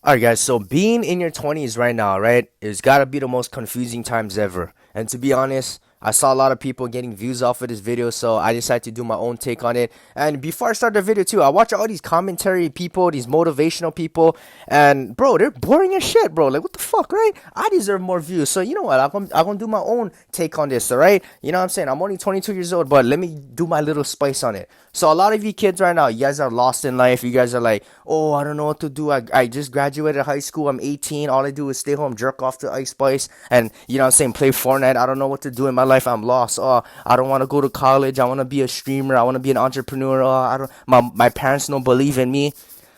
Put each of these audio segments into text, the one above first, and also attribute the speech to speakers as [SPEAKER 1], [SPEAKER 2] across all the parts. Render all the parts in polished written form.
[SPEAKER 1] Alright, guys, so being in your 20s right now, right, is gotta be the most confusing times ever. And to be honest, I saw a lot of people getting views off of this video, so I decided to do my own take on it. And before I start the video, too, I watch all these commentary people, these motivational people, and bro, they're boring as shit, bro. Like, what the fuck, right? I deserve more views. So, you know what? I'm gonna do my own take on this, alright? You know what I'm saying? I'm only 22 years old, but let me do my little spice on it. So, a lot of you kids right now, you guys are lost in life. You guys are like, oh, I don't know what to do. I just graduated high school. I'm 18. All I do is stay home, jerk off to Ice Spice, and you know what I'm saying, play Fortnite. I don't know what to do in my life. I'm lost. Oh, I don't want to go to college. I want to be a streamer. I want to be an entrepreneur. Oh, I don't. My parents don't believe in me.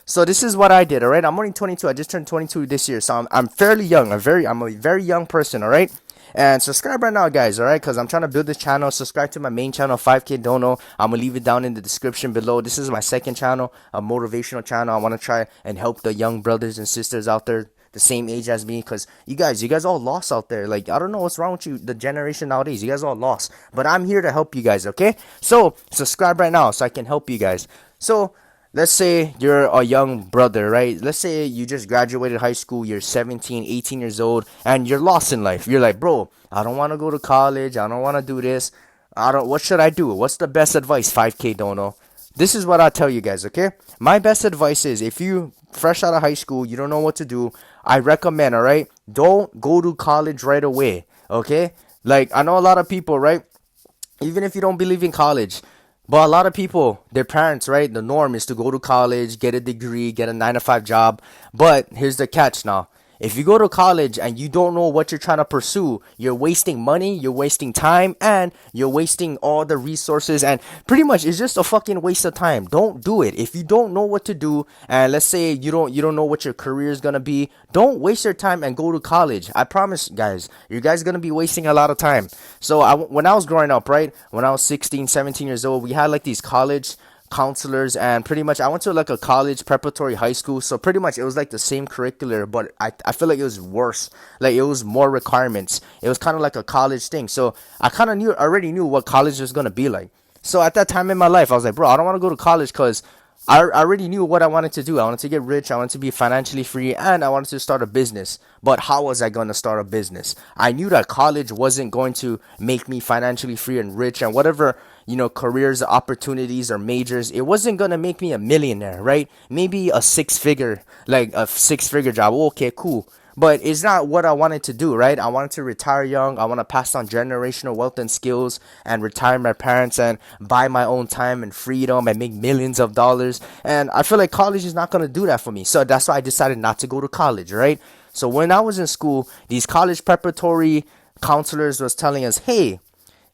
[SPEAKER 1] So this is what I did. All right, I'm only 22. I just turned 22 this year, so I'm fairly young. I'm a very young person. All right. And subscribe right now, guys, alright? Because I'm trying to build this channel. Subscribe to my main channel, 5K Dono. I'm going to leave it down in the description below. This is my second channel, a motivational channel. I want to try and help the young brothers and sisters out there the same age as me, because you guys all lost out there. Like, I don't know what's wrong with you, the generation nowadays. You guys all lost, but I'm here to help you guys. Okay, so subscribe right now so I can help you guys. So let's say you're a young brother, right? Let's say you just graduated high school, you're 17, 18 years old, and you're lost in life. You're like, bro, I don't want to go to college. I don't want to do this. What should I do? What's the best advice, 5K Dono? This is what I tell you guys, okay? My best advice is, if you fresh out of high school, you don't know what to do, I recommend, all right? Don't go to college right away, okay? Like, I know a lot of people, right? Even if you don't believe in college, but a lot of people, their parents, right? The norm is to go to college, get a degree, get a 9 to 5 job. But here's the catch now. If you go to college and you don't know what you're trying to pursue, you're wasting money, you're wasting time, and you're wasting all the resources, and pretty much it's just a fucking waste of time. Don't do it. If you don't know what to do, and let's say you don't know what your career is gonna be, don't waste your time and go to college. I promise, guys, you guys gonna be wasting a lot of time. So when I was growing up, right, when I was 16, 17 years old, we had like these college counselors, and pretty much I went to like a college preparatory high school, so pretty much it was like the same curricular, but I feel like it was worse. Like, it was more requirements. It was kind of like a college thing, so I kind of already knew what college was going to be like. So at that time in my life, I was like, bro, I don't want to go to college, because I already knew what I wanted to do. I wanted to get rich, I wanted to be financially free, and I wanted to start a business. But how was I going to start a business? I knew that college wasn't going to make me financially free and rich, and whatever, careers, opportunities, or majors, it wasn't going to make me a millionaire, right? Maybe a six-figure job. Okay, cool. But it's not what I wanted to do, right? I wanted to retire young. I want to pass on generational wealth and skills, and retire my parents, and buy my own time and freedom, and make millions of dollars. And I feel like college is not going to do that for me. So that's why I decided not to go to college, right? So when I was in school, these college preparatory counselors was telling us, hey,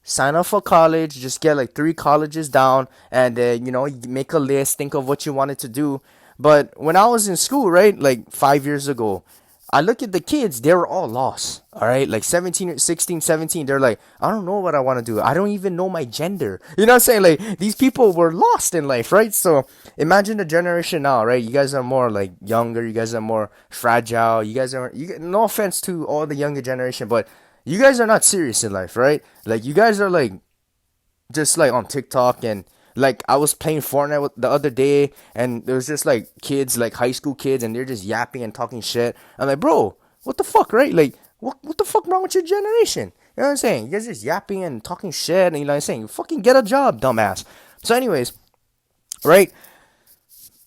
[SPEAKER 1] sign up for college, just get like 3 colleges down, and make a list, think of what you wanted to do. But when I was in school, right, like 5 years ago, I look at the kids, they were all lost. All right, like 17, 16, 17, they're like, I don't know what I want to do. I don't even know my gender. You know what I'm saying? Like, these people were lost in life, right? So imagine the generation now, right? You guys are more like younger, you guys are more fragile. No offense to all the younger generation, but you guys are not serious in life, right? Like, you guys are like just like on TikTok, and like, I was playing Fortnite the other day, and there was just like kids, like high school kids, and they're just yapping and talking shit. I'm like, bro, what the fuck, right? Like, what the fuck wrong with your generation? You know what I'm saying? You guys just yapping and talking shit, and you know what I'm saying? Fucking get a job, dumbass. So anyways, right?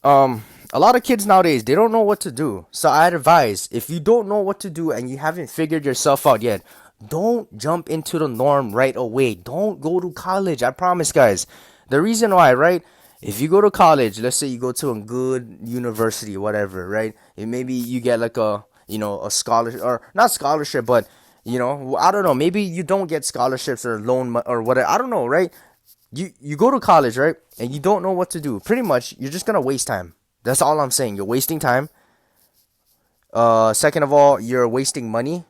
[SPEAKER 1] A lot of kids nowadays, they don't know what to do. So I advise, if you don't know what to do and you haven't figured yourself out yet, don't jump into the norm right away. Don't go to college. I promise, guys. The reason why, right? If you go to college, let's say you go to a good university, whatever, right? And maybe you get like a scholarship, or not scholarship, but I don't know. Maybe you don't get scholarships or or whatever. I don't know, right? You go to college, right? And you don't know what to do. Pretty much, you're just gonna waste time. That's all I'm saying. You're wasting time. Second of all, you're wasting money.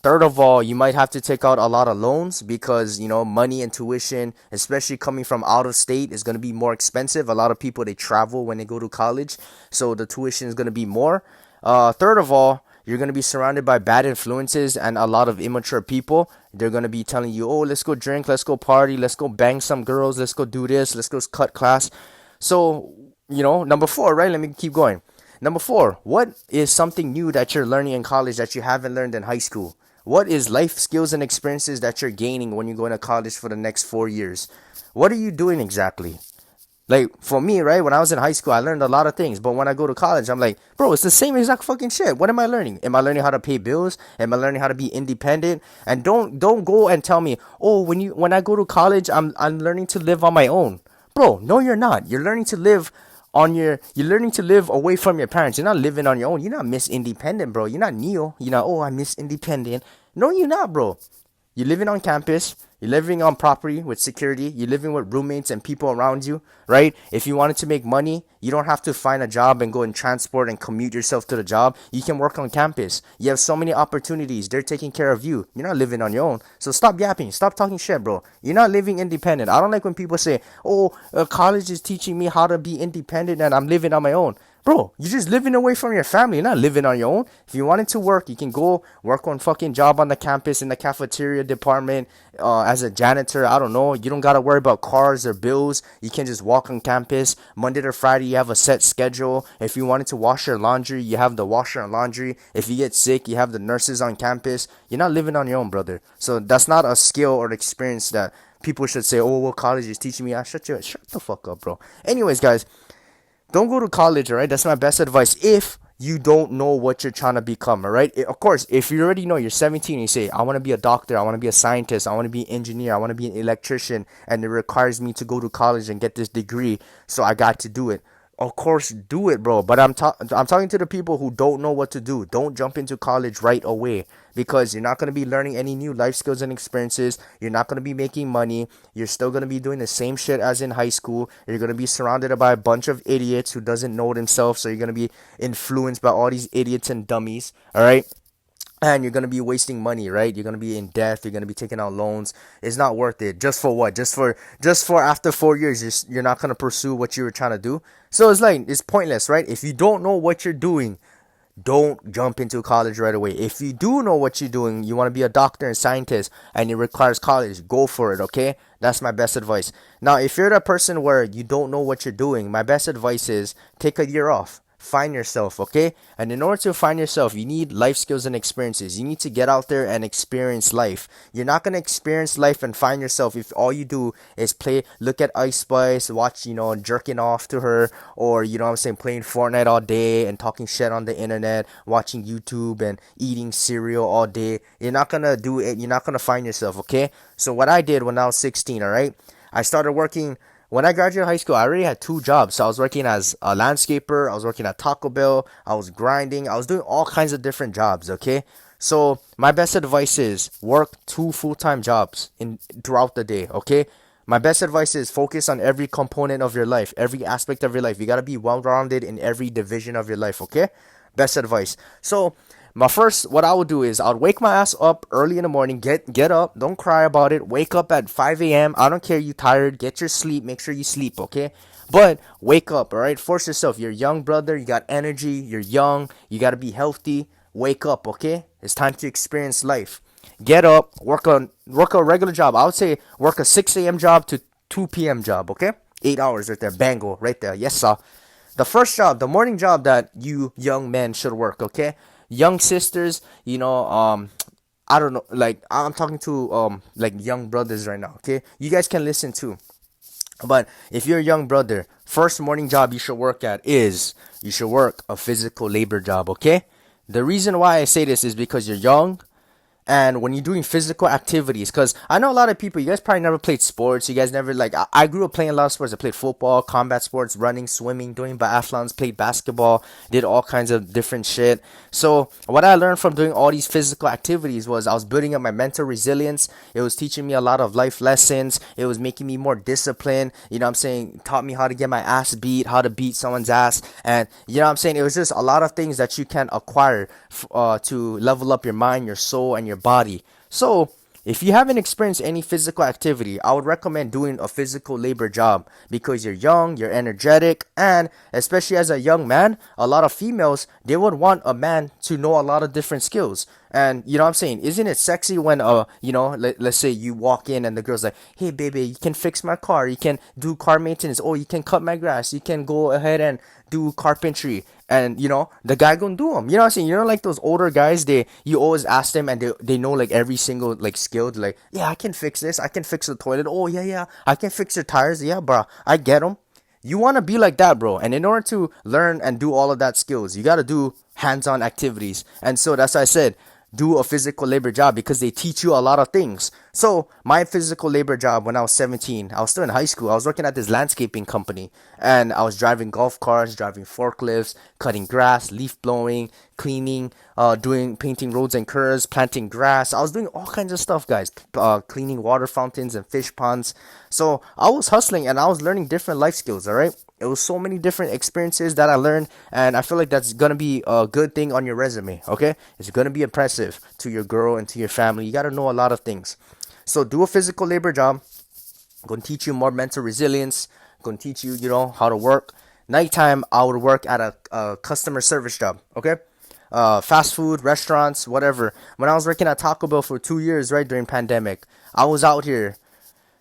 [SPEAKER 1] Third of all, you might have to take out a lot of loans, because money and tuition, especially coming from out of state, is going to be more expensive. A lot of people, they travel when they go to college, so the tuition is going to be more. Third of all, you're going to be surrounded by bad influences and a lot of immature people. They're going to be telling you, oh, let's go drink, let's go party, let's go bang some girls, let's go do this, let's go cut class. So, number 4, right? Let me keep going. Number four, what is something new that you're learning in college that you haven't learned in high school? What is life skills and experiences that you're gaining when you go into college for the next 4 years? What are you doing exactly? Like for me, right? When I was in high school, I learned a lot of things. But when I go to college, I'm like, bro, it's the same exact fucking shit. What am I learning? Am I learning how to pay bills? Am I learning how to be independent? And don't go and tell me, oh, when I go to college, I'm learning to live on my own. Bro, no, you're not. You're learning to live away from your parents. You're not living on your own. You're not Miss Independent, bro. You're not Neo. You're not, oh, I'm Miss Independent. No, you're not, bro. You're living on campus. You're living on property with security. You're living with roommates and people around you, right? If you wanted to make money, you don't have to find a job and go and transport and commute yourself to the job. You can work on campus. You have so many opportunities. They're taking care of you. You're not living on your own. So stop yapping. Stop talking shit, bro. You're not living independent. I don't like when people say, oh, college is teaching me how to be independent and I'm living on my own. Bro, you're just living away from your family. You're not living on your own. If you wanted to work, you can go work on fucking job on the campus in the cafeteria department as a janitor. I don't know. You don't got to worry about cars or bills. You can just walk on campus. Monday to Friday, you have a set schedule. If you wanted to wash your laundry, you have the washer and laundry. If you get sick, you have the nurses on campus. You're not living on your own, brother. So that's not a skill or experience that people should say, oh, well, college is teaching me. Shut the fuck up, bro. Anyways, guys. Don't go to college, alright? That's my best advice if you don't know what you're trying to become, alright? Of course, if you already know, you're 17 and you say, I want to be a doctor, I want to be a scientist, I want to be an engineer, I want to be an electrician, and it requires me to go to college and get this degree, so I got to do it. Of course, do it, bro. But I'm talking to the people who don't know what to do. Don't jump into college right away because you're not going to be learning any new life skills and experiences. You're not going to be making money. You're still going to be doing the same shit as in high school. You're going to be surrounded by a bunch of idiots who doesn't know themselves. So you're going to be influenced by all these idiots and dummies. All right. And you're gonna be wasting money, right? You're gonna be in debt. You're gonna be taking out loans. It's not worth it. Just for what? Just for after 4 years, you're not gonna pursue what you were trying to do. So it's like it's pointless, right? If you don't know what you're doing, don't jump into college right away. If you do know what you're doing, you want to be a doctor and scientist, and it requires college, go for it. Okay, that's my best advice. Now, if you're that person where you don't know what you're doing, my best advice is take a year off. Find yourself, okay? And in order to find yourself, you need life skills and experiences. You need to get out there and experience life. You're not going to experience life and find yourself if all you do is look at Ice Spice, watch, jerking off to her, or, what I'm saying, playing Fortnite all day and talking shit on the internet, watching YouTube and eating cereal all day. You're not going to do it. You're not going to find yourself, okay? So what I did when I was 16, all right? I started working. When I graduated high school, I already had 2 jobs. So I was working as a landscaper, I was working at Taco Bell, I was grinding, I was doing all kinds of different jobs, okay? So my best advice is work 2 full-time jobs throughout the day, okay? My best advice is focus on every component of your life, every aspect of your life. You got to be well-rounded in every division of your life, okay? Best advice. So what I would do is I would wake my ass up early in the morning, get up, don't cry about it, wake up at 5 a.m. I don't care, you tired, get your sleep, make sure you sleep, okay? But wake up, all right? Force yourself. You're young, brother, you got energy, you're young, you got to be healthy. Wake up, okay? It's time to experience life. Get up, work a regular job. I would say work a 6 a.m. job to 2 p.m. job, okay? 8 hours right there, bango, right there, yes sir. The first job, the morning job that you young men should work, okay? Young sisters, I don't know, like I'm talking to like young brothers right now, okay? You guys can listen too. But if you're a young brother, first morning job you should work you should work a physical labor job, okay? The reason why I say this is because you're young. And when you're doing physical activities, because I know a lot of people, you guys probably never played sports. You guys never, I grew up playing a lot of sports. I played football, combat sports, running, swimming, doing biathlons, played basketball, did all kinds of different shit. So what I learned from doing all these physical activities was I was building up my mental resilience. It was teaching me a lot of life lessons. It was making me more disciplined. You know what I'm saying? Taught me how to get my ass beat, how to beat someone's ass. And you know what I'm saying? It was just a lot of things that you can acquire to level up your mind, your soul, and your body. So if you haven't experienced any physical activity, I would recommend doing a physical labor job because you're young, you're energetic, and especially as a young man, a lot of females, they would want a man to know a lot of different skills. And you know what I'm saying? Isn't it sexy when let's say you walk in and the girl's like, hey baby, you can fix my car, you can do car maintenance, oh you can cut my grass, you can go ahead and do carpentry. and the guy gonna do them. You know what I'm saying? Like those older guys, you always ask them, and they know like every single like skill. Like, yeah, I can fix this. I can fix the toilet. Oh yeah, yeah, I can fix your tires. Yeah, bro, I get them. You want to be like that, bro. And in order to learn and do all of that skills, you got to do hands-on activities. And so that's why I said do a physical labor job, because they teach you a lot of things. So my physical labor job when I was 17, I was still in high school. I was working at this landscaping company, and I was driving golf carts, driving forklifts, cutting grass, leaf blowing, cleaning, doing painting roads and curves, planting grass. I was doing all kinds of stuff, guys. Cleaning water fountains and fish ponds. So I was hustling, and I was learning different life skills. All right. It was so many different experiences that I learned, and I feel like that's gonna be a good thing on your resume. Okay, it's gonna be impressive to your girl and to your family. You gotta know a lot of things. So do a physical labor job. Gonna teach you more mental resilience. Gonna teach you, how to work. Nighttime, I would work at a customer service job. Okay, fast food restaurants, whatever. When I was working at Taco Bell for 2 years, right during pandemic, I was out here,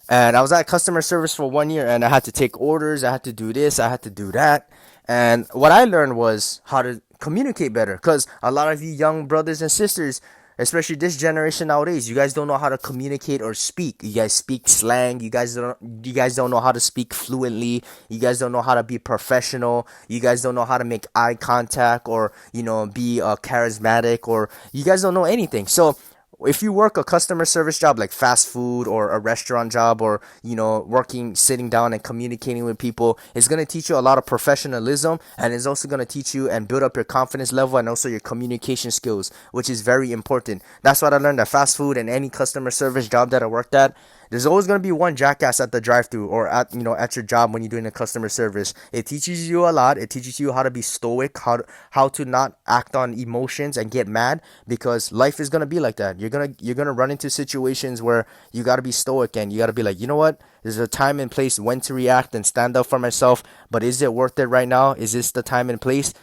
[SPEAKER 1] and I was at customer service for 1 year, and I had to take orders. I had to do this. I had to do that. And what I learned was how to communicate better. Because a lot of you young brothers and sisters, especially this generation nowadays, you guys don't know how to communicate or speak. You guys speak slang. You guys don't know how to speak fluently. You guys don't know how to be professional. You guys don't know how to make eye contact, or be charismatic, or you guys don't know anything. So if you work a customer service job like fast food, or a restaurant job, or working, sitting down and communicating with people, it's going to teach you a lot of professionalism, and it's also going to teach you and build up your confidence level, and also your communication skills, which is very important. That's what I learned at fast food and any customer service job that I worked at. There's always going to be one jackass at the drive-thru, or at your job when you're doing the customer service. It teaches you a lot. It teaches you how to be stoic, how to not act on emotions and get mad, because life is going to be like that. You're going to run into situations where you got to be stoic, and you got to be like, you know what? There's a time and place when to react and stand up for myself, but is it worth it right now? Is this the time and place?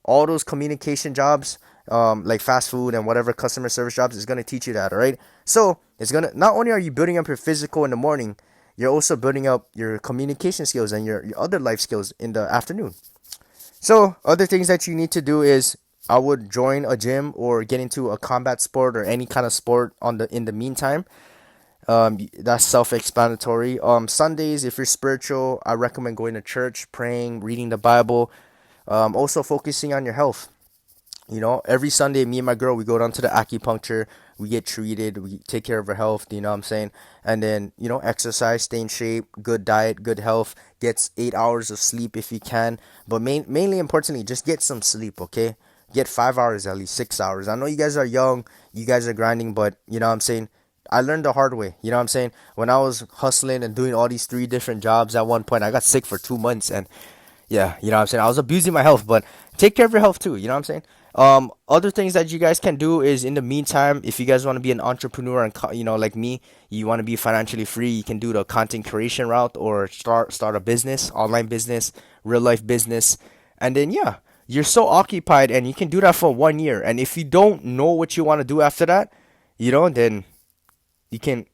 [SPEAKER 1] All those communication jobs, like fast food and whatever customer service jobs, is going to teach you that. All right. So it's going to, not only are you building up your physical in the morning, you're also building up your communication skills and your other life skills in the afternoon. So other things that you need to do is, I would join a gym or get into a combat sport or any kind of sport in the meantime. That's self-explanatory. Sundays, if you're spiritual, I recommend going to church, praying, reading the Bible. Also focusing on your health. Every Sunday, me and my girl, we go down to the acupuncture. We get treated. We take care of our health. You know what I'm saying? And then, exercise, stay in shape, good diet, good health. Gets 8 hours of sleep if you can. But mainly importantly, just get some sleep, okay? Get 5 hours at least, 6 hours. I know you guys are young. You guys are grinding, but you know what I'm saying? I learned the hard way. You know what I'm saying? When I was hustling and doing all these 3 different jobs at one point, I got sick for 2 months, and yeah, you know what I'm saying? I was abusing my health, but take care of your health too, you know what I'm saying? Other things that you guys can do is, in the meantime, if you guys want to be an entrepreneur and like me, you want to be financially free, you can do the content creation route, or start a business, online business, real life business. And then yeah, you're so occupied, and you can do that for 1 year. And if you don't know what you want to do after that, then you can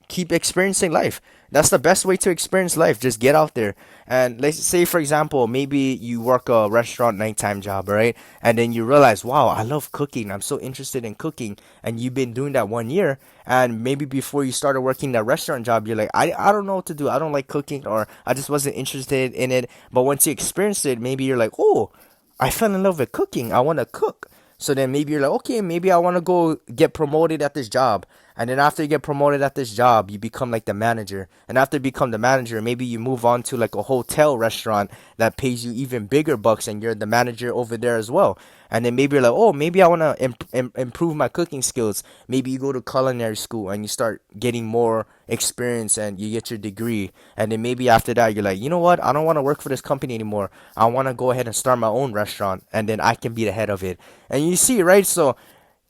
[SPEAKER 1] keep experiencing life. That's the best way to experience life. Just get out there. And let's say, for example, maybe you work a restaurant nighttime job, right? And then you realize, wow, I love cooking. I'm so interested in cooking. And you've been doing that 1 year. And maybe before you started working that restaurant job, you're like, I don't know what to do. I don't like cooking, or I just wasn't interested in it. But once you experience it, maybe you're like, oh, I fell in love with cooking. I want to cook. So then maybe you're like, okay, maybe I want to go get promoted at this job. And then after you get promoted at this job, you become like the manager. And after you become the manager, maybe you move on to like a hotel restaurant that pays you even bigger bucks, and you're the manager over there as well. And then maybe you're like, oh, maybe I want to improve my cooking skills. Maybe you go to culinary school and you start getting more experience and you get your degree. And then maybe after that, you're like, you know what? I don't want to work for this company anymore. I want to go ahead and start my own restaurant, and then I can be the head of it. And you see, right? So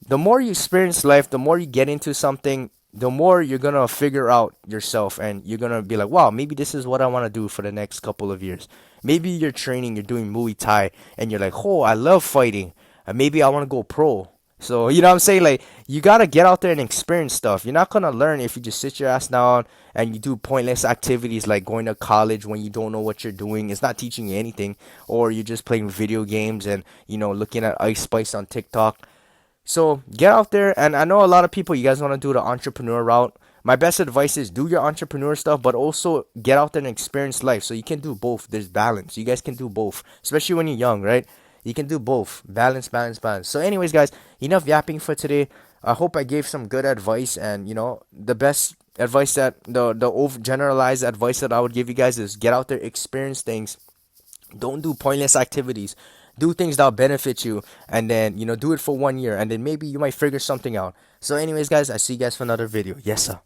[SPEAKER 1] the more you experience life, the more you get into something, the more you're going to figure out yourself, and you're going to be like, wow, maybe this is what I want to do for the next couple of years. Maybe you're training, you're doing Muay Thai, and you're like, oh, I love fighting. And maybe I want to go pro. So, you know what I'm saying? Like, you gotta get out there and experience stuff. You're not gonna learn if you just sit your ass down and you do pointless activities like going to college when you don't know what you're doing. It's not teaching you anything. Or you're just playing video games and, looking at Ice Spice on TikTok. So get out there, and I know a lot of people, you guys want to do the entrepreneur route. My best advice is do your entrepreneur stuff, but also get out there and experience life. So you can do both. There's balance. You guys can do both, especially when you're young, right? You can do both. Balance, balance, balance. So, anyways, guys, enough yapping for today. I hope I gave some good advice, and the best advice that the over generalized advice that I would give you guys is get out there, experience things. Don't do pointless activities. Do things that'll benefit you, and then do it for 1 year, and then maybe you might figure something out. So, anyways, guys, I see you guys for another video. Yes, sir.